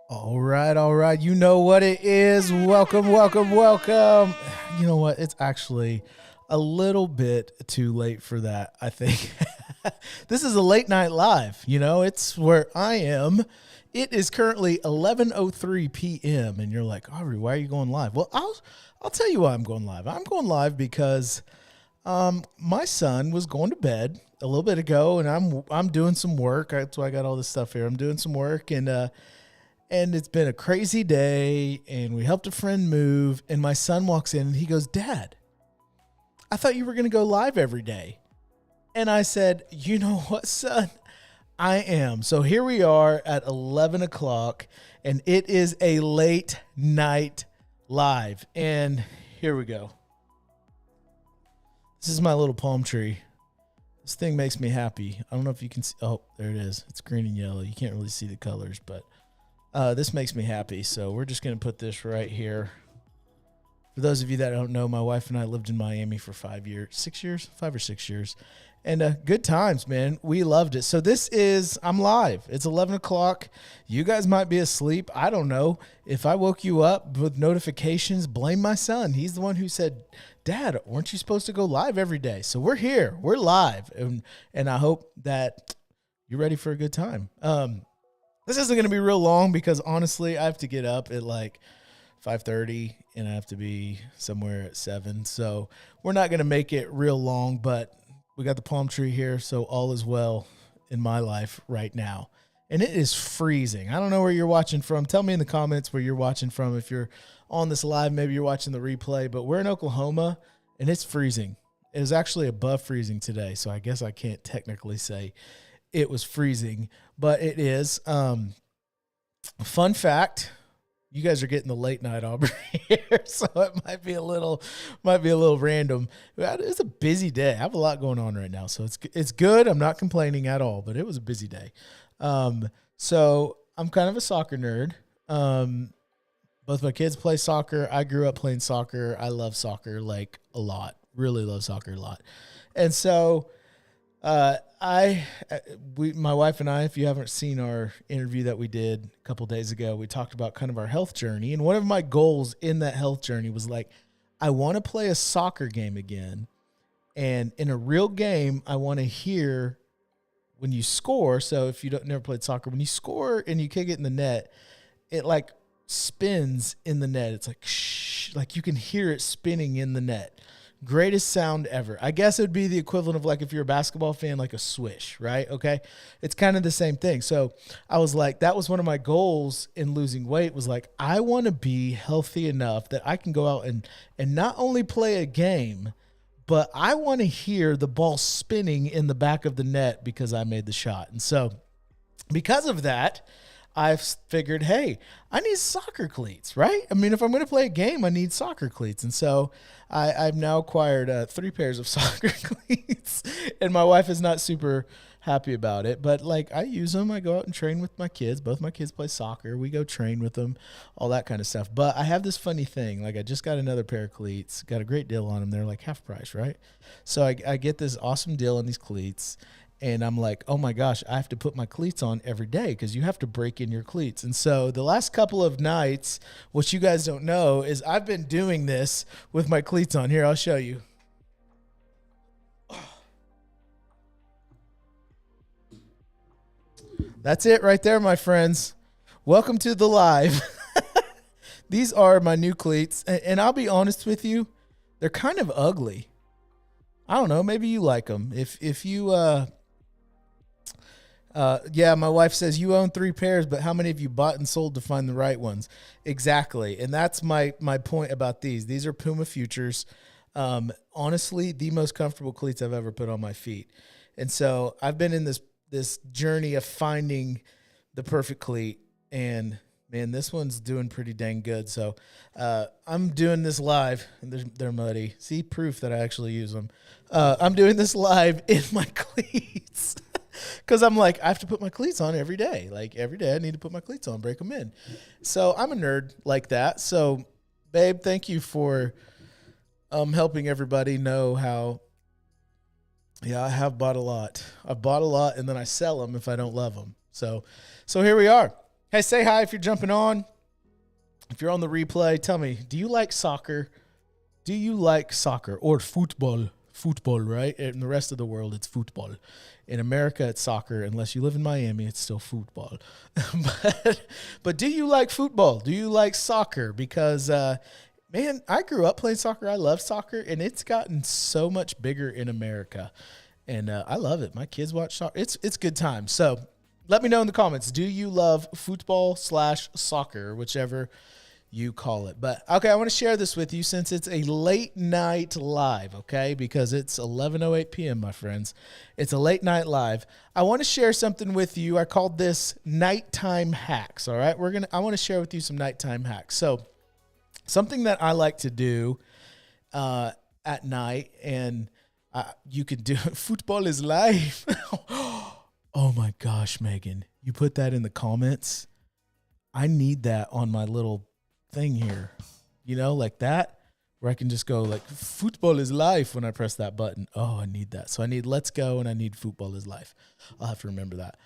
All right, all right. You know what it is. Welcome, welcome, welcome. You know what? It's actually a little bit too late for that, I think. This is a late night live. It's where I am. It is currently 11:03 p.m. and you're like, "Aubrey, why are you going live?" Well, I'll tell you why I'm going live. I'm going live because my son was going to bed a little bit ago, and I'm doing some work. That's why I got all this stuff here. I'm doing some work, and it's been a crazy day, and we helped a friend move, and my son walks in, and he goes, "Dad, I thought you were going to go live every day." And I said, "You know what, son? I am." So here we are at 11 o'clock, and it is a late night live. And here we go. This is my little palm tree. This thing makes me happy. I don't know if you can see. Oh, there it is. It's green and yellow. You can't really see the colors, but this makes me happy. So we're just going to put this right here. For those of you that don't know, my wife and I lived in Miami for 5 or 6 years. And good times, man. We loved it. So I'm live. It's 11 o'clock. You guys might be asleep. I don't know. If I woke you up with notifications, blame my son. He's the one who said, "Dad, weren't you supposed to go live every day?" So we're here. We're live. And I hope that you're ready for a good time. This isn't going to be real long because, honestly, I have to get up at like 5:30 and I have to be somewhere at 7. So we're not going to make it real long, but we got the palm tree here, so all is well in my life right now. And it is freezing. I don't know where you're watching from. Tell me in the comments where you're watching from. If you're on this live, maybe you're watching the replay. But we're in Oklahoma, and it's freezing. It was actually above freezing today, so I guess I can't technically say it was freezing, but it is. Fun fact. You guys are getting the late night Aubrey here, so it might be a little random. It's a busy day. I have a lot going on right now, so it's good. I'm not complaining at all, but it was a busy day. So I'm kind of a soccer nerd. Both my kids play soccer. I grew up playing soccer. I love soccer like a lot. Really love soccer a lot, and so my wife and I, if you haven't seen our interview that we did a couple days ago, we talked about kind of our health journey. And one of my goals in that health journey was like, I want to play a soccer game again. And in a real game, I want to hear when you score. So if you never played soccer, when you score and you kick it in the net, it like spins in the net. It's like, shh, like you can hear it spinning in the net. Greatest sound ever. I guess it would be the equivalent of like if you're a basketball fan, like a swish, right? Okay. It's kind of the same thing. So I was like, that was one of my goals in losing weight was like, I want to be healthy enough that I can go out and not only play a game, but I want to hear the ball spinning in the back of the net because I made the shot. And so because of that, I've figured, hey, I need soccer cleats, right? I mean, if I'm going to play a game, I need soccer cleats. And so I've now acquired 3 pairs of soccer cleats, and my wife is not super happy about it. But, like, I use them. I go out and train with my kids. Both my kids play soccer. We go train with them, all that kind of stuff. But I have this funny thing. Like, I just got another pair of cleats, got a great deal on them. They're like half price, right? So I get this awesome deal on these cleats. And I'm like, oh my gosh, I have to put my cleats on every day because you have to break in your cleats. And so the last couple of nights, what you guys don't know is I've been doing this with my cleats on. Here, I'll show you. That's it right there, my friends. Welcome to the live. These are my new cleats. And I'll be honest with you, they're kind of ugly. I don't know. Maybe you like them. If you... yeah, my wife says you own 3 pairs, but how many have you bought and sold to find the right ones? Exactly. And that's my point about these. These are Puma Futures. Honestly, the most comfortable cleats I've ever put on my feet. And so I've been in this journey of finding the perfect cleat, and man, this one's doing pretty dang good. So I'm doing this live, and they're muddy. See, proof that I actually use them. I'm doing this live in my cleats. Because I'm like, I have to put my cleats on every day. Like, every day I need to put my cleats on, break them in. So I'm a nerd like that. So, babe, thank you for helping everybody know how, yeah, I have bought a lot. I've bought a lot, and then I sell them if I don't love them. So here we are. Hey, say hi if you're jumping on. If you're on the replay, tell me, do you like soccer? Do you like soccer or football? Football, right? In the rest of the world, it's football. In America, it's soccer. Unless you live in Miami, it's still football. but do you like football? Do you like soccer? Because, man, I grew up playing soccer. I love soccer, and it's gotten so much bigger in America. And I love it. My kids watch soccer. It's good time. So let me know in the comments. Do you love football/soccer, whichever you call it? But okay, I want to share this with you since it's a late night live, okay? Because it's 11:08 p.m., my friends. It's a late night live. I want to share something with you. I called this nighttime hacks, all right? I want to share with you some nighttime hacks. So something that I like to do at night, and you can do football is life. Oh my gosh, Megan, you put that in the comments. I need that on my little thing here, like that, where I can just go like football is life when I press that button. Oh, I need that. So I need let's go and I need football is life. I'll have to remember that.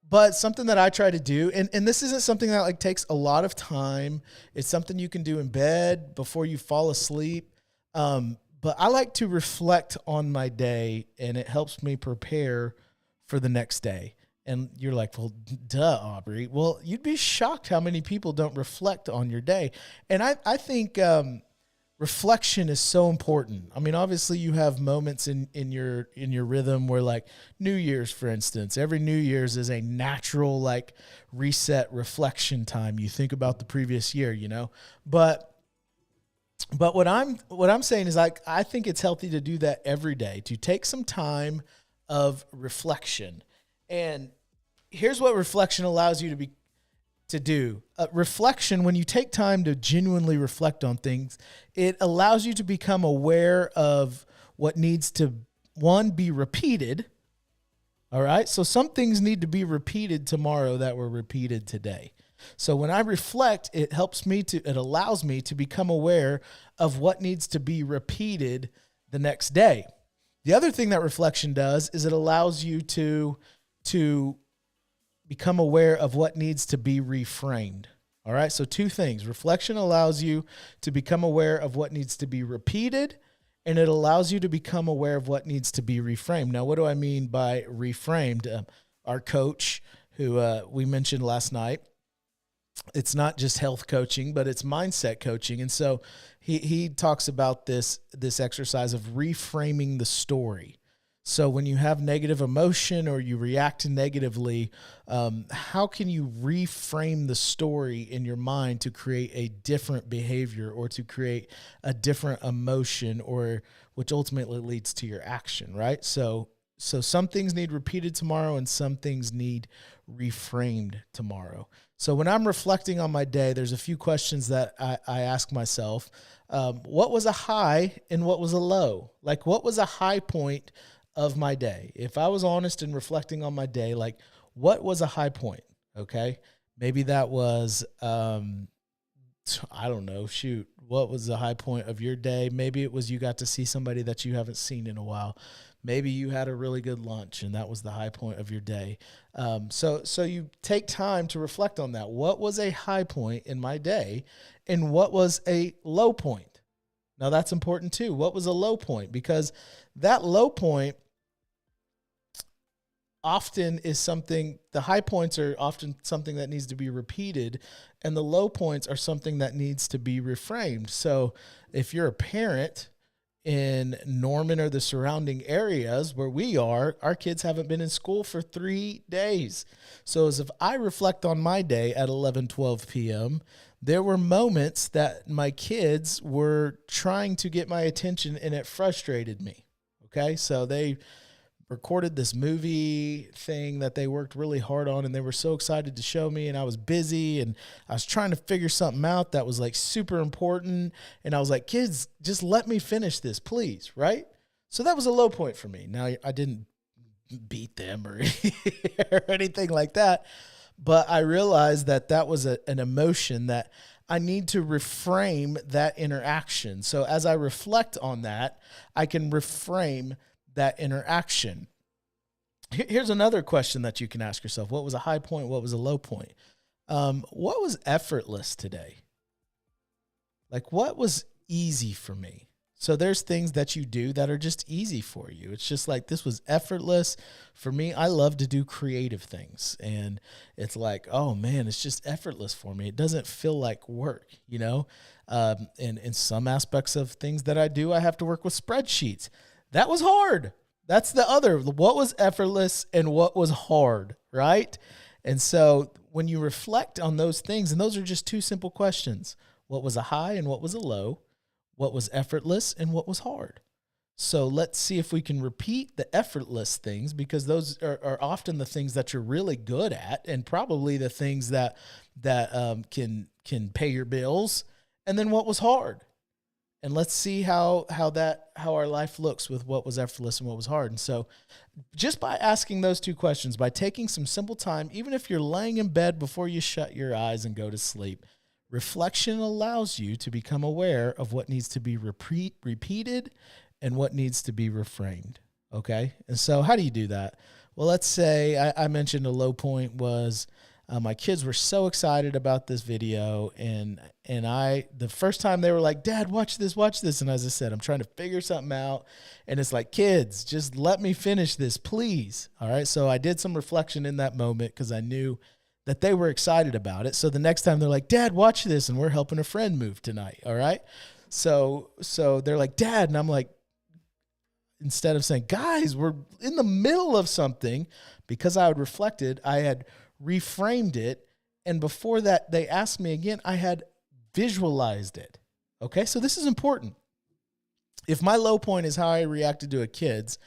But something that I try to do, and this isn't something that like takes a lot of time. It's something you can do in bed before you fall asleep. But I like to reflect on my day, and it helps me prepare for the next day. And you're like, well, duh, Aubrey. Well, you'd be shocked how many people don't reflect on your day. And I think reflection is so important. I mean, obviously you have moments in your rhythm where, like New Year's, for instance, every New Year's is a natural like reset reflection time. You think about the previous year, but what I'm saying is, like, I think it's healthy to do that every day, to take some time of reflection. And here's what reflection allows you to do. Reflection, when you take time to genuinely reflect on things, it allows you to become aware of what needs to, one, be repeated. All right. So some things need to be repeated tomorrow that were repeated today. So when I reflect, it allows me to become aware of what needs to be repeated the next day. The other thing that reflection does is it allows you to become aware of what needs to be reframed. All right. So two things. Reflection allows you to become aware of what needs to be repeated, and it allows you to become aware of what needs to be reframed. Now, what do I mean by reframed? Our coach, who we mentioned last night, it's not just health coaching, but it's mindset coaching. And so he talks about this exercise of reframing the story. So when you have negative emotion or you react negatively, how can you reframe the story in your mind to create a different behavior or to create a different emotion, or which ultimately leads to your action, right? So some things need repeated tomorrow and some things need reframed tomorrow. So when I'm reflecting on my day, there's a few questions that I ask myself. What was a high and what was a low? Like, what was a high point of my day? If I was honest and reflecting on my day, like, what was a high point? Okay. Maybe that was, I don't know, what was the high point of your day? Maybe it was you got to see somebody that you haven't seen in a while. Maybe you had a really good lunch and that was the high point of your day. So you take time to reflect on that. What was a high point in my day and what was a low point? Now that's important too. What was a low point? Because that low point often is something, the high points are often something that needs to be repeated, and the low points are something that needs to be reframed. So if you're a parent in Norman or the surrounding areas where we are, our kids haven't been in school for 3 days. So as if I reflect on my day at 11:12 p.m., there were moments that my kids were trying to get my attention and it frustrated me. Okay. So they recorded this movie thing that they worked really hard on, and they were so excited to show me, and I was busy and I was trying to figure something out that was like super important. And I was like, kids, just let me finish this, please. Right. So that was a low point for me. Now, I didn't beat them or anything like that, but I realized that was an emotion that I need to reframe that interaction. So as I reflect on that, I can reframe that interaction. Here's another question that you can ask yourself. What was a high point? What was a low point? What was effortless today? Like, what was easy for me? So there's things that you do that are just easy for you. It's just like, this was effortless for me. I love to do creative things, and it's like, oh man, it's just effortless for me. It doesn't feel like work, you know? And in some aspects of things that I do, I have to work with spreadsheets. That was hard. That's the other, what was effortless and what was hard, right? And so when you reflect on those things, and those are just two simple questions: what was a high and what was a low? What was effortless and what was hard? So let's see if we can repeat the effortless things, because those are often the things that you're really good at, and probably the things that can pay your bills. And then what was hard? And let's see how our life looks with what was effortless and what was hard. And so just by asking those two questions, by taking some simple time, even if you're laying in bed before you shut your eyes and go to sleep, reflection allows you to become aware of what needs to be repeated and what needs to be reframed. Okay. And so how do you do that? Well, let's say I mentioned a low point was my kids were so excited about this video, and the first time they were like, "Dad, watch this. And as I said, I'm trying to figure something out. And it's like, kids, just let me finish this, please. All right. So I did some reflection in that moment, because I knew that they were excited about it. So the next time they're like, "Dad, watch this." And we're helping a friend move tonight. All right. So they're like, "Dad." And I'm like, instead of saying, "Guys, we're in the middle of something," because I had reflected, I had reframed it. And before that, they asked me again, I had visualized it. Okay. So this is important. If my low point is how I reacted to a kid's,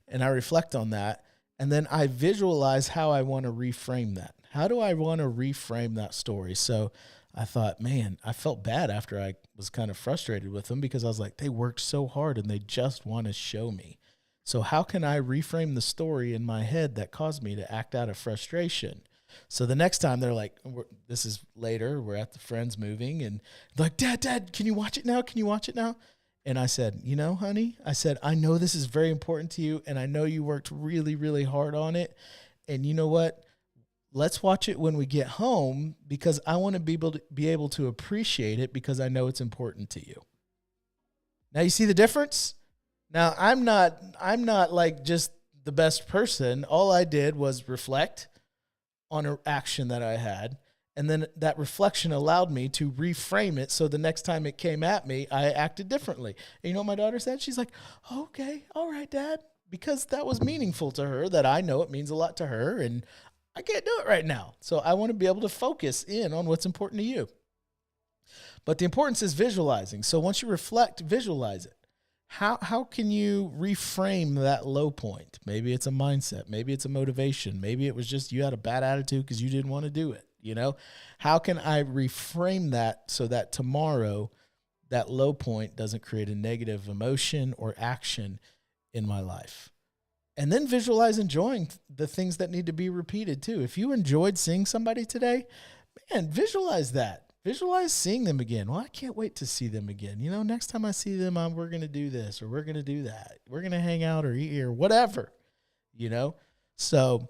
and I reflect on that, and then I visualize how I want to reframe that. How do I want to reframe that story? So I thought, man, I felt bad after I was kind of frustrated with them, because I was like, they worked so hard and they just want to show me. So how can I reframe the story in my head that caused me to act out of frustration? So the next time they're like, this is later, we're at the friends moving, and they're like, Dad, can you watch it now? Can you watch it now? And I said, honey, I know this is very important to you, and I know you worked really, really hard on it. And you know what? Let's watch it when we get home, because I want to be able to appreciate it, because I know it's important to you. Now you see the difference? Now I'm not like just the best person. All I did was reflect on an action that I had, and then that reflection allowed me to reframe it, so the next time it came at me, I acted differently. And you know what my daughter said? She's like, "Okay, all right, Dad," because that was meaningful to her, that I know it means a lot to her, and I can't do it right now. So I want to be able to focus in on what's important to you. But the importance is visualizing. So once you reflect, visualize it. How can you reframe that low point? Maybe it's a mindset. Maybe it's a motivation. Maybe it was just you had a bad attitude because you didn't want to do it. How can I reframe that so that tomorrow that low point doesn't create a negative emotion or action in my life? And then visualize enjoying the things that need to be repeated too. If you enjoyed seeing somebody today, man, visualize that. Visualize seeing them again. Well, I can't wait to see them again. Next time I see them, we're going to do this, or we're going to do that. We're going to hang out or eat or whatever, So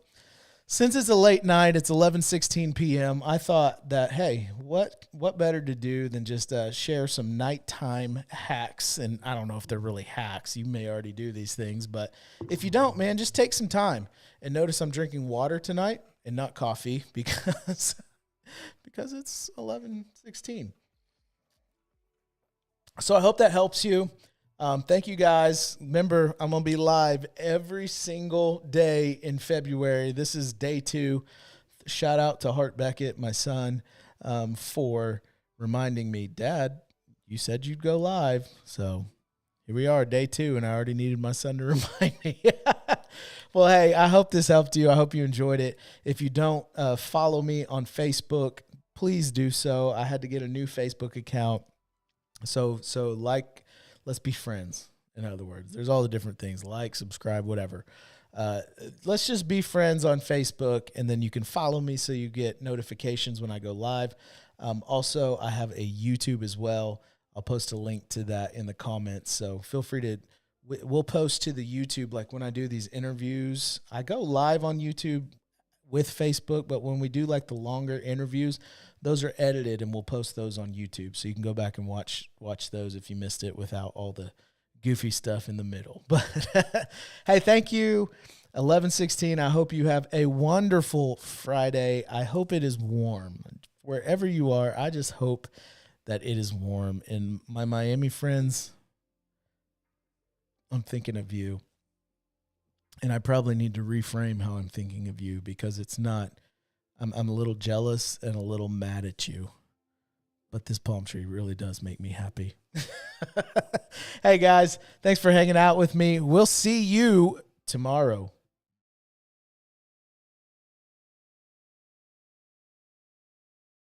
since it's a late night, it's 11:16 p.m., I thought that, hey, what better to do than just share some nighttime hacks? And I don't know if they're really hacks. You may already do these things, but if you don't, man, just take some time. And notice I'm drinking water tonight and not coffee, because it's 11:16. So I hope that helps you. Thank you guys. Remember, I'm going to be live every single day in February. This is day 2. Shout out to Hart Beckett, my son, for reminding me, Dad, you said you'd go live. So here we are, day 2, and I already needed my son to remind me. Well, hey, I hope this helped you. I hope you enjoyed it. If you don't follow me on Facebook, please do so. I had to get a new Facebook account. So let's be friends. In other words, there's all the different things, like, subscribe, whatever. Let's just be friends on Facebook, and then you can follow me so you get notifications when I go live. Also, I have a YouTube as well. I'll post a link to that in the comments. So feel free to we'll post to the YouTube. Like when I do these interviews, I go live on YouTube with Facebook, but when we do like the longer interviews, those are edited and we'll post those on YouTube. So you can go back and watch those if you missed it without all the goofy stuff in the middle. But hey, thank you. 11:16. I hope you have a wonderful Friday. I hope it is warm wherever you are. I just hope that it is warm. And my Miami friends, I'm thinking of you. And I probably need to reframe how I'm thinking of you, because it's not, I'm a little jealous and a little mad at you. But this palm tree really does make me happy. Hey guys, thanks for hanging out with me. We'll see you tomorrow.